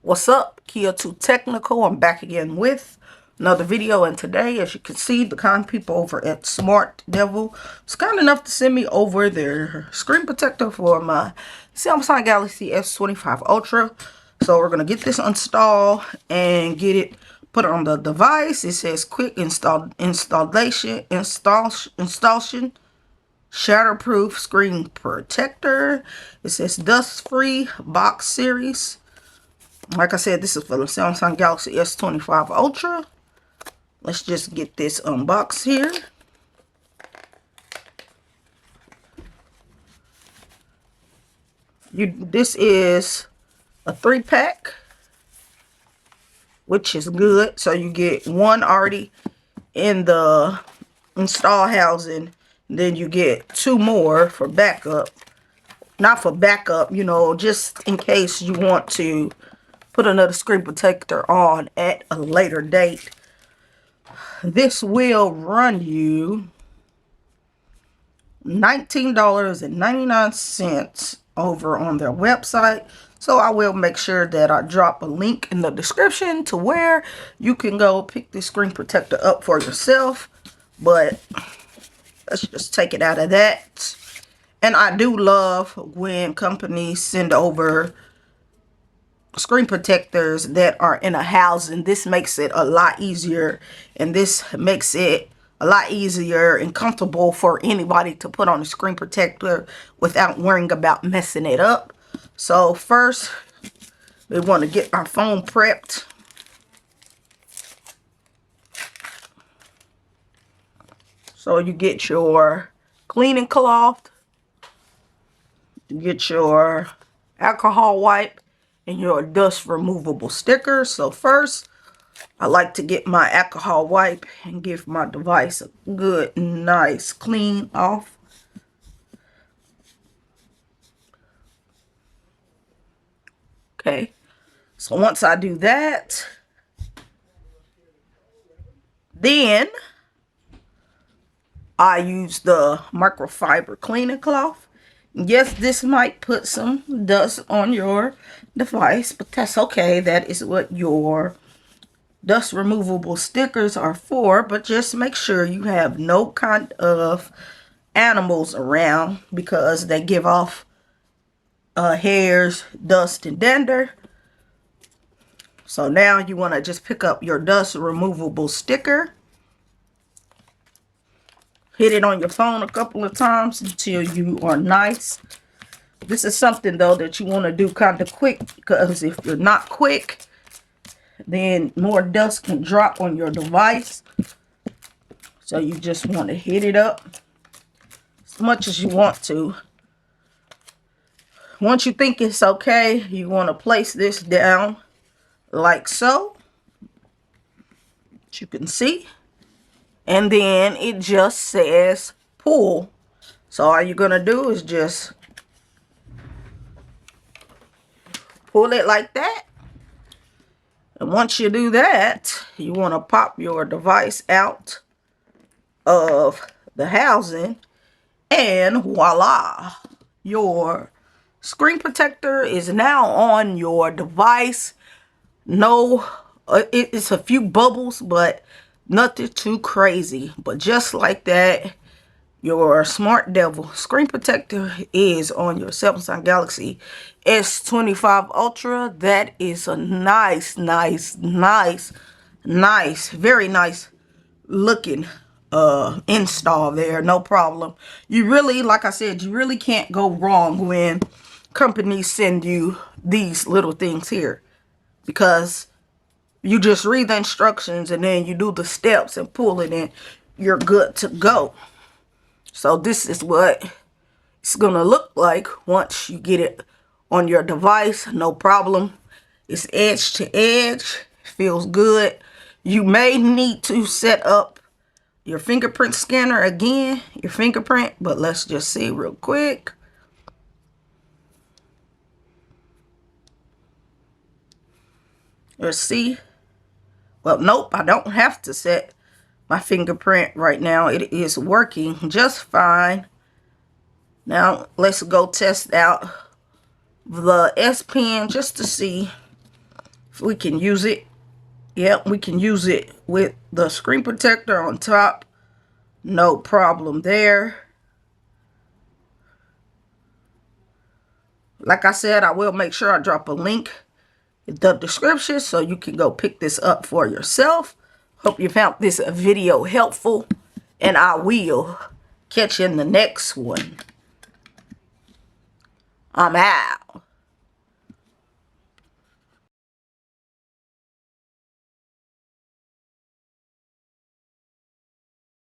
What's up? Kia 2 Technical. I'm back again with another video, and today, as you can see, the kind people over at Smart Devil was kind enough to send me over their screen protector for my Samsung Galaxy S25 Ultra. So we're gonna get this installed and get it put on the device. It says quick installation, shatterproof screen protector. It says dust-free box series. Like I said, this is for the Samsung Galaxy S25 Ultra. Let's just get this unboxed here. This is a 3-pack, which is good. So you get one already in the install housing. Then you get 2 more for backup. Not for backup, you know, just in case you want to put another screen protector on at a later date. This will run you $19.99 over on their website. So I will make sure that I drop a link in the description to where you can go pick this screen protector up for yourself. But let's just take it out of that. And I do love when companies send over screen protectors that are in a housing. This makes it a lot easier, and this makes it a lot easier and comfortable for anybody to put on a screen protector without worrying about messing it up. So first, we want to get our phone prepped. So you get your cleaning cloth, you get your alcohol wipe, and your dust removable sticker. So first, I like to get my alcohol wipe and give my device a good, nice clean off. Okay, so once I do that, then I use the microfiber cleaning cloth. Yes, this might put some dust on your device, but that's okay. That is what your dust removable stickers are for. But just make sure you have no kind of animals around, because they give off hairs, dust, and dander. So now you want to just pick up your dust removable sticker. Hit it on your phone a couple of times until you are nice. This is something, though, that you want to do kind of quick, because if you're not quick, then more dust can drop on your device. So you just want to hit it up as much as you want to. Once you think it's okay, you want to place this down like so, as you can see. And then it just says pull. So all you're going to do is just pull it like that. And once you do that, you want to pop your device out of the housing. And voila, your screen protector is now on your device. No, it's a few bubbles, but nothing too crazy. But just like that, your Smart Devil screen protector is on your Samsung Galaxy S25 Ultra. That is a nice, very nice looking install there. No problem. You really, like I said, you really can't go wrong when companies send you these little things here, because you just read the instructions and then you do the steps and pull it in. You're good to go. So this is what it's going to look like once you get it on your device. No problem. It's edge to edge. Feels good. You may need to set up your fingerprint scanner again, your fingerprint, but let's just see real quick. Let's see. Well, nope, I don't have to set my fingerprint right now. It is working just fine. Now, let's go test out the S Pen just to see We can use it. Yep, we can use it with the screen protector on top. No problem there. Like I said, I will make sure I drop a link in the description so you can go pick this up for yourself. Hope you found this video helpful, and I will catch you in the next one. I'm out.